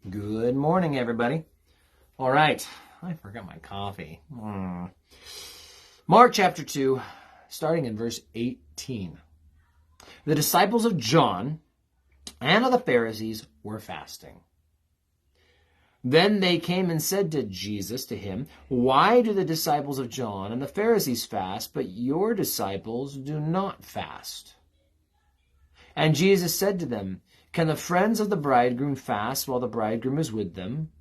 Good morning, everybody. All right, I forgot my coffee. Mark chapter 2, starting in verse 18. The disciples of John and of the Pharisees were fasting. Then they came and said to him, "Why do the disciples of John and the Pharisees fast, but your disciples do not fast?" And Jesus said to them, "Can the friends of the bridegroom fast while the bridegroom is with them?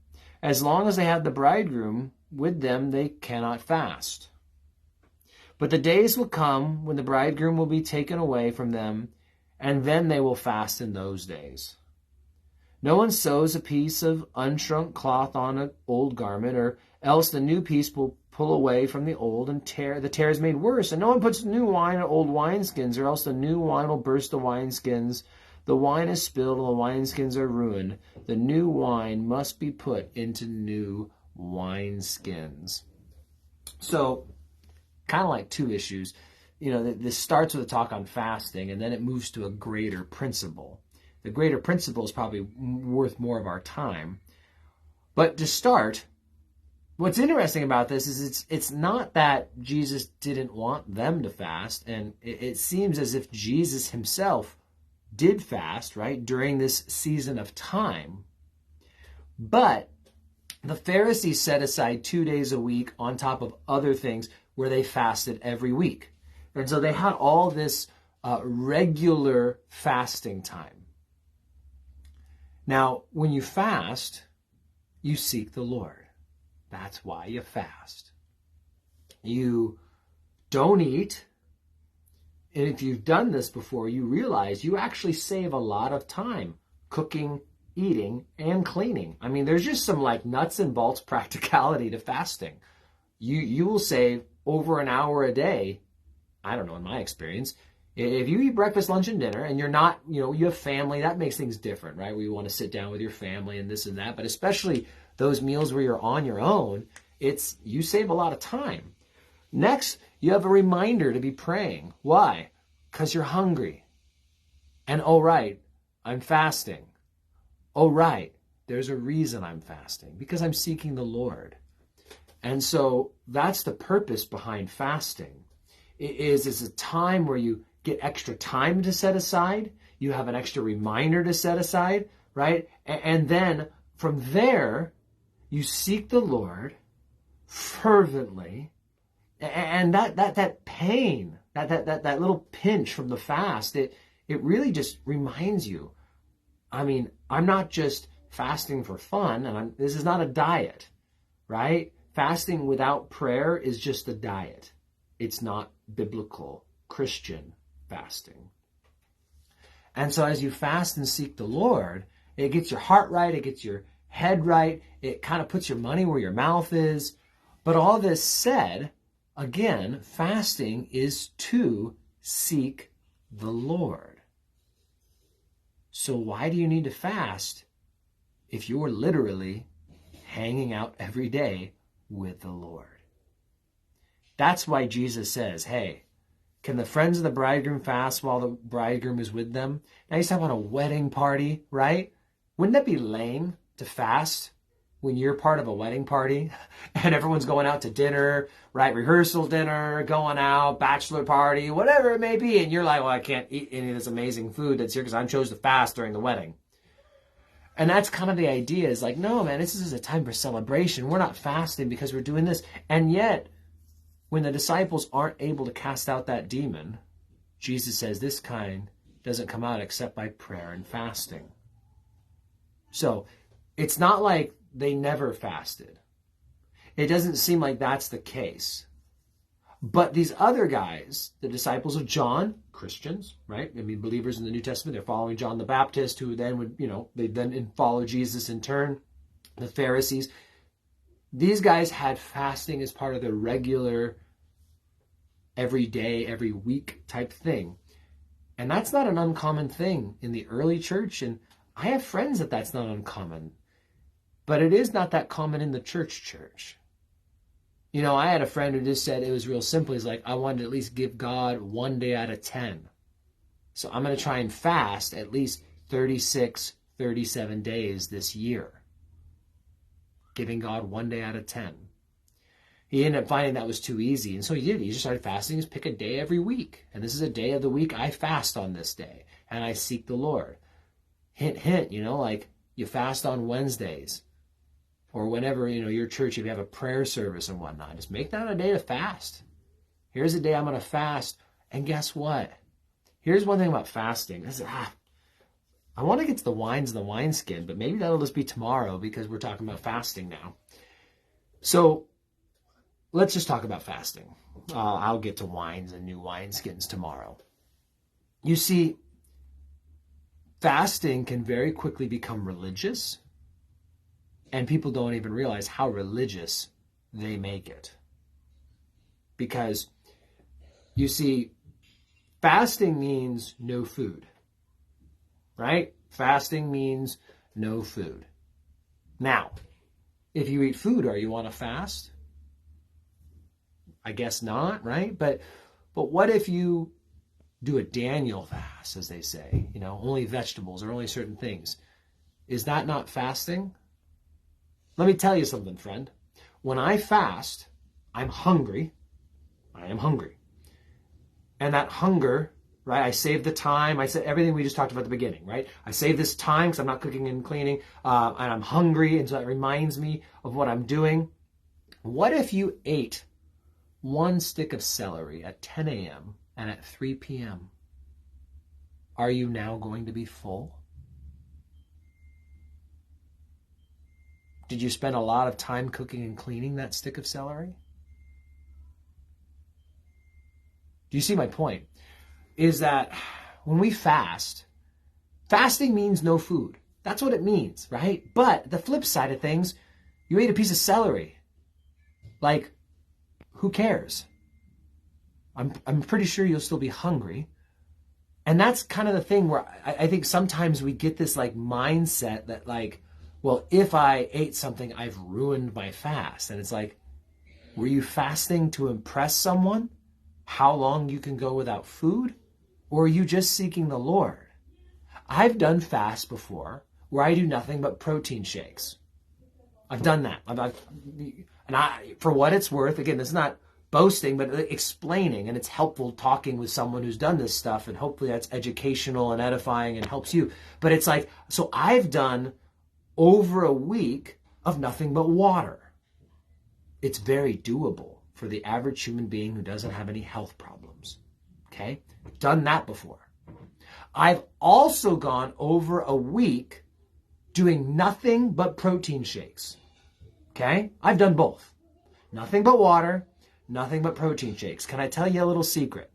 As long as they have the bridegroom with them, they cannot fast. But the days will come when the bridegroom will be taken away from them, and then they will fast in those days. No one sews a piece of unshrunk cloth on an old garment, or else the new piece will pull away from the old, and the tear is made worse. And no one puts new wine in old wineskins, or else the new wine will burst the wineskins. The wine is spilled, and the wineskins are ruined. The new wine must be put into new wineskins." So, kind of like two issues. This starts with a talk on fasting, and then it moves to a greater principle. The greater principle is probably worth more of our time. But to start, what's interesting about this is it's not that Jesus didn't want them to fast, and it seems as if Jesus himself did fast, right, during this season of time. But the Pharisees set aside 2 days a week on top of other things where they fasted every week. And so they had all this regular fasting time. Now, when you fast, you seek the Lord. That's why you fast. You don't eat. And if you've done this before, you realize you actually save a lot of time cooking, eating, and cleaning. I mean, there's just some like nuts and bolts practicality to fasting. You will save over an hour a day. I don't know, in my experience. If you eat breakfast, lunch, and dinner, and you're not, you have family, that makes things different, right? Where you want to sit down with your family and this and that. But especially those meals where you're on your own, you save a lot of time. Next, you have a reminder to be praying. Why? Because you're hungry. And oh, right, I'm fasting. Oh, right, there's a reason I'm fasting. Because I'm seeking the Lord. And so that's the purpose behind fasting. It's a time where you get extra time to set aside. You have an extra reminder to set aside, right? And then from there, you seek the Lord fervently. And that pain, that little pinch from the fast, it really just reminds you, I mean, I'm not just fasting for fun, and this is not a diet, right? Fasting without prayer is just a diet. It's not biblical Christian fasting. And so as you fast and seek the Lord, it gets your heart right, it gets your head right, it kind of puts your money where your mouth is. But all this said, again, fasting is to seek the Lord. So why do you need to fast if you're literally hanging out every day with the Lord? That's why Jesus says, hey, can the friends of the bridegroom fast while the bridegroom is with them? Now he's talking about a wedding party, right? Wouldn't that be lame to fast when you're part of a wedding party and everyone's going out to dinner, right? Rehearsal dinner, going out, bachelor party, whatever it may be. And you're like, well, I can't eat any of this amazing food that's here because I chose to fast during the wedding. And that's kind of the idea, is like, no, man, this is a time for celebration. We're not fasting because we're doing this. And yet, when the disciples aren't able to cast out that demon, Jesus says this kind doesn't come out except by prayer and fasting. So it's not like they never fasted. It doesn't seem like that's the case. But these other guys, the disciples of John, Christians, right? I mean, believers in the New Testament, they're following John the Baptist, who then would, they then follow Jesus in turn. The Pharisees, these guys had fasting as part of their regular, every day, every week type thing. And that's not an uncommon thing in the early church. And I have friends that's not uncommon. But it is not that common in the church. I had a friend who just said it was real simple. He's like, I wanted to at least give God 1 day out of 10. So I'm going to try and fast at least 36, 37 days this year. giving God 1 day out of 10. He ended up finding that was too easy. And so he did. He just started fasting. Just pick a day every week. And this is a day of the week I fast on this day. And I seek the Lord. Hint, hint, like you fast on Wednesdays. Or whenever, your church, if you have a prayer service and whatnot, just make that a day to fast. Here's a day I'm going to fast. And guess what? Here's one thing about fasting. I want to get to the wines and the wineskin, but maybe that'll just be tomorrow because we're talking about fasting now. So let's just talk about fasting. I'll get to wines and new wineskins tomorrow. You see, fasting can very quickly become religious, and people don't even realize how religious they make it. Because, you see, fasting means no food, right? Fasting means no food. Now, if you eat food, are you on a fast? I guess not, right? But what if you do a Daniel fast, as they say, only vegetables or only certain things? Is that not fasting? Let me tell you something, friend. When I fast, I'm hungry. I am hungry. And that hunger, right? I save the time. I said everything we just talked about at the beginning, right? I save this time because I'm not cooking and cleaning, and I'm hungry, and so it reminds me of what I'm doing. What if you ate one stick of celery at 10 a.m. and at 3 p.m.? Are you now going to be full? Did you spend a lot of time cooking and cleaning that stick of celery? Do you see my point? Is that when we fast, fasting means no food. That's what it means, right? But the flip side of things, you ate a piece of celery. Like, who cares? I'm pretty sure you'll still be hungry. And that's kind of the thing where I think sometimes we get this mindset that well, if I ate something, I've ruined my fast. And it's were you fasting to impress someone? How long you can go without food? Or are you just seeking the Lord? I've done fasts before where I do nothing but protein shakes. I've done that. For what it's worth, again, this is not boasting, but explaining, and it's helpful talking with someone who's done this stuff, and hopefully that's educational and edifying and helps you. But it's so I've done over a week of nothing but water. It's very doable for the average human being who doesn't have any health problems. Okay? Done that before. I've also gone over a week doing nothing but protein shakes. Okay? I've done both. Nothing but water, nothing but protein shakes. Can I tell you a little secret?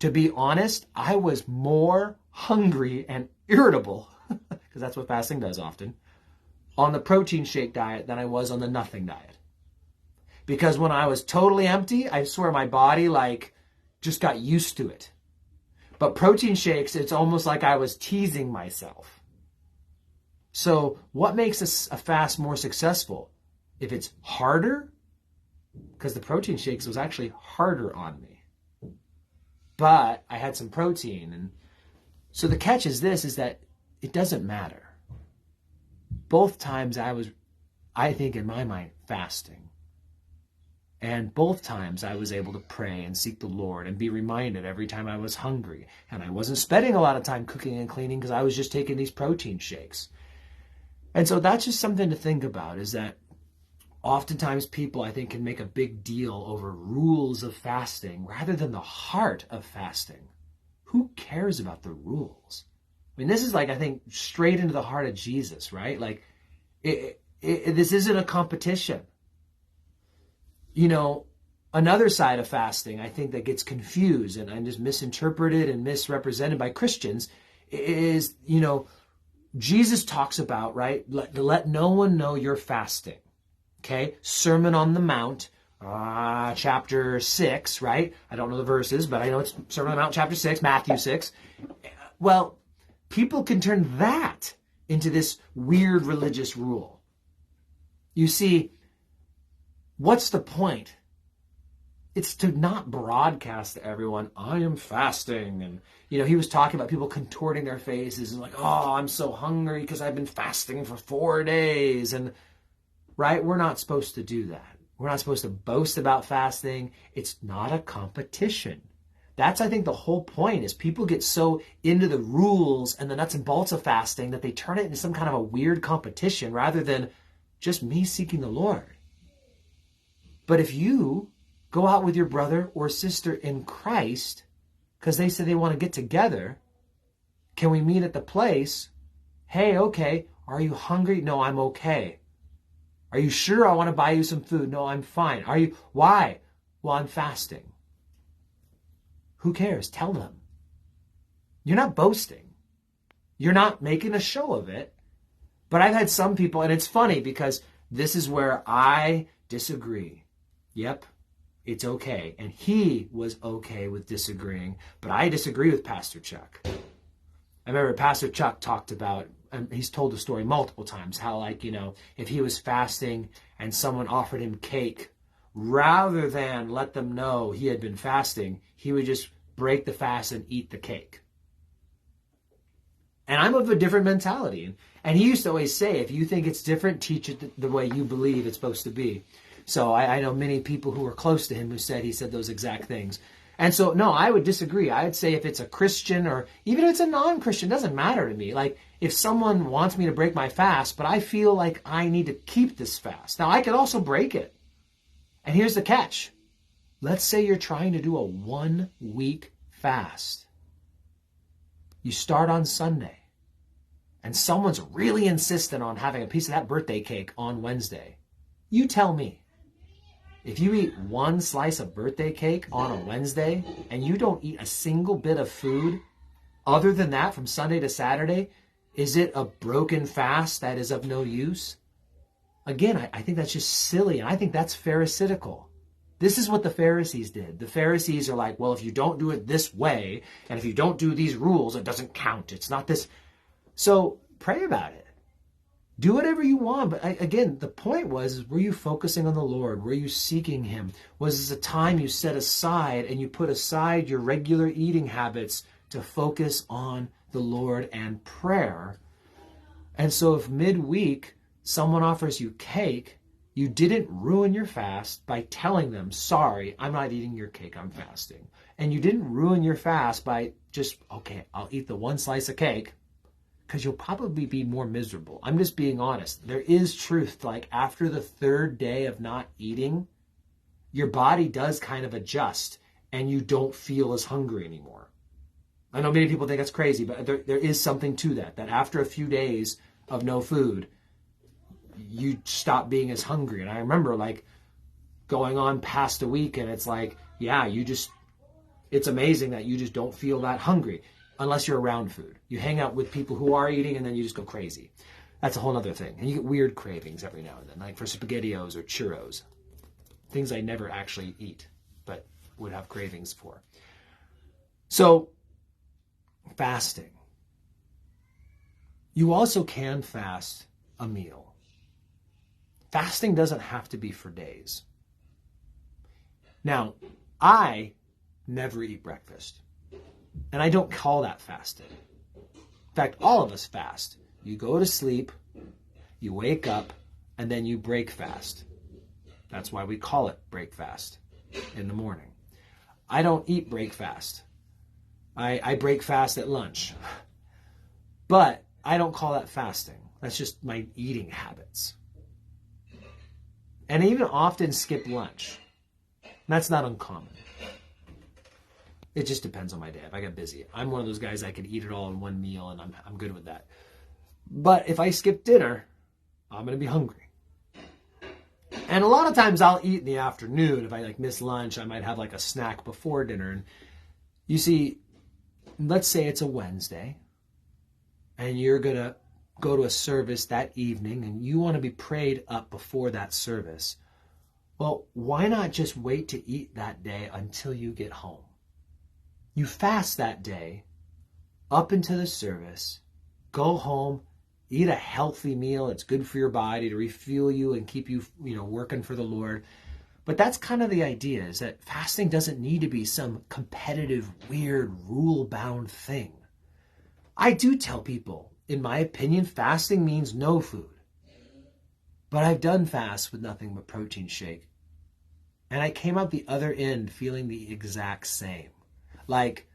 To be honest, I was more hungry and irritable, because that's what fasting does often, on the protein shake diet than I was on the nothing diet. Because when I was totally empty, I swear my body just got used to it. But protein shakes, it's almost like I was teasing myself. So what makes a fast more successful? If it's harder, because the protein shakes was actually harder on me. But I had some protein. And so the catch is that it doesn't matter. Both times I think in my mind, fasting. And both times I was able to pray and seek the Lord and be reminded every time I was hungry. And I wasn't spending a lot of time cooking and cleaning because I was just taking these protein shakes. And so that's just something to think about, is that oftentimes people, I think, can make a big deal over rules of fasting rather than the heart of fasting. Who cares about the rules? I mean, this is I think, straight into the heart of Jesus, right? This isn't a competition. Another side of fasting, I think, that gets confused and just misinterpreted and misrepresented by Christians is, Jesus talks about, right? Let no one know you're fasting. Okay? Sermon on the Mount, chapter 6, right? I don't know the verses, but I know it's Sermon on the Mount, chapter 6, Matthew 6. Well, people can turn that into this weird religious rule. You see, what's the point? It's to not broadcast to everyone, I am fasting. And, he was talking about people contorting their faces and oh, I'm so hungry because I've been fasting for 4 days. And right? We're not supposed to do that. We're not supposed to boast about fasting. It's not a competition. That's, I think, the whole point is people get so into the rules and the nuts and bolts of fasting that they turn it into some kind of a weird competition rather than just me seeking the Lord. But if you go out with your brother or sister in Christ because they say they want to get together, can we meet at the place? Hey, okay, are you hungry? No, I'm okay. Are you sure I want to buy you some food? No, I'm fine. Why? Well, I'm fasting. Who cares? Tell them. You're not boasting. You're not making a show of it. But I've had some people, and it's funny because this is where I disagree. Yep, it's okay. And he was okay with disagreeing, but I disagree with Pastor Chuck. I remember Pastor Chuck talked about, and he's told the story multiple times, how if he was fasting and someone offered him cake, rather than let them know he had been fasting, he would just break the fast and eat the cake. And I'm of a different mentality. And he used to always say, if you think it's different, teach it the way you believe it's supposed to be. So I know many people who were close to him who said he said those exact things. And so, no, I would disagree. I would say if it's a Christian or even if it's a non-Christian, it doesn't matter to me. Like if someone wants me to break my fast, but I feel like I need to keep this fast. Now, I could also break it. And here's the catch. Let's say you're trying to do a 1-week fast. You start on Sunday. And someone's really insistent on having a piece of that birthday cake on Wednesday. You tell me. If you eat one slice of birthday cake on a Wednesday and you don't eat a single bit of food other than that from Sunday to Saturday, is it a broken fast that is of no use? Again, I think that's just silly, and I think that's pharisaical. This is what the Pharisees did. The Pharisees are like, well, if you don't do it this way, and if you don't do these rules, it doesn't count. It's not this. So pray about it. Do whatever you want. But again, the point was, were you focusing on the Lord? Were you seeking him? Was this a time you set aside and you put aside your regular eating habits to focus on the Lord and prayer? And so if midweek someone offers you cake, you didn't ruin your fast by telling them, sorry, I'm not eating your cake, I'm fasting. And you didn't ruin your fast by just, okay, I'll eat the one slice of cake, because you'll probably be more miserable. I'm just being honest. There is truth. Like after the third day of not eating, your body does kind of adjust and you don't feel as hungry anymore. I know many people think that's crazy, but there is something to that after a few days of no food, you stop being as hungry. And I remember like going on past a week and it's like, yeah, it's amazing that you just don't feel that hungry. Unless you're around food. You hang out with people who are eating and then you just go crazy. That's a whole other thing. And you get weird cravings every now and then, like for SpaghettiOs or churros. Things I never actually eat, but would have cravings for. So, fasting. You also can fast a meal. Fasting doesn't have to be for days. Now, I never eat breakfast. And I don't call that fasting. In fact, all of us fast. You go to sleep, you wake up, and then you break fast. That's why we call it break fast in the morning. I don't eat break fast. I break fast at lunch. But I don't call that fasting. That's just my eating habits. And I even often skip lunch. That's not uncommon. It just depends on my day. If I get busy, I'm one of those guys I can eat it all in one meal, and I'm good with that. But if I skip dinner, I'm going to be hungry. And a lot of times I'll eat in the afternoon. If I like miss lunch, I might have like a snack before dinner. And you see, let's say it's a Wednesday, and you're going to go to a service that evening, and you want to be prayed up before that service. Well, why not just wait to eat that day until you get home? You fast that day up into the service, go home, eat a healthy meal. It's good for your body to refuel you and keep you, working for the Lord. But that's kind of the idea, is that fasting doesn't need to be some competitive, weird, rule-bound thing. I do tell people, in my opinion, fasting means no food. But I've done fasts with nothing but protein shake. And I came out the other end feeling the exact same. Like,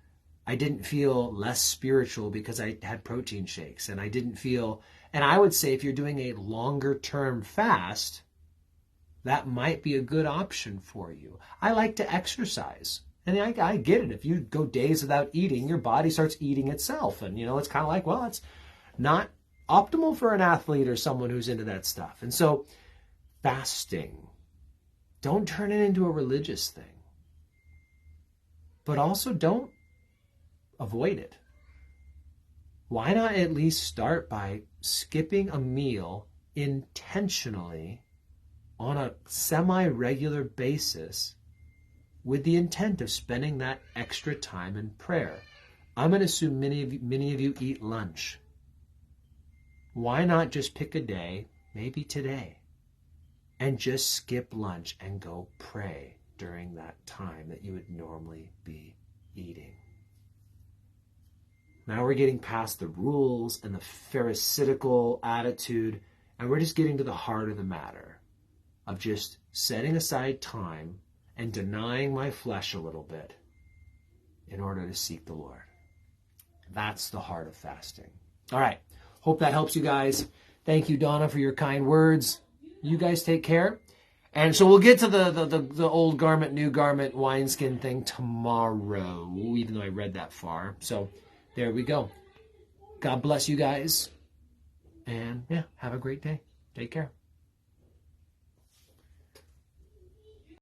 I didn't feel less spiritual because I had protein shakes. And I didn't feel, and I would say if you're doing a longer term fast, that might be a good option for you. I like to exercise. And I get it. If you go days without eating, your body starts eating itself. And, it's kind of like, well, it's not optimal for an athlete or someone who's into that stuff. And so fasting, don't turn it into a religious thing. But also don't avoid it. Why not at least start by skipping a meal intentionally on a semi-regular basis with the intent of spending that extra time in prayer? I'm going to assume many of you eat lunch. Why not just pick a day, maybe today, and just skip lunch and go pray during that time that you would normally be eating? Now we're getting past the rules and the pharisaical attitude, and we're just getting to the heart of the matter of just setting aside time and denying my flesh a little bit in order to seek the Lord. That's the heart of fasting. All right. Hope that helps you guys. Thank you, Donna, for your kind words. You guys take care. And so we'll get to the old garment, new garment, wineskin thing tomorrow, even though I read that far. So there we go. God bless you guys. And yeah, have a great day. Take care.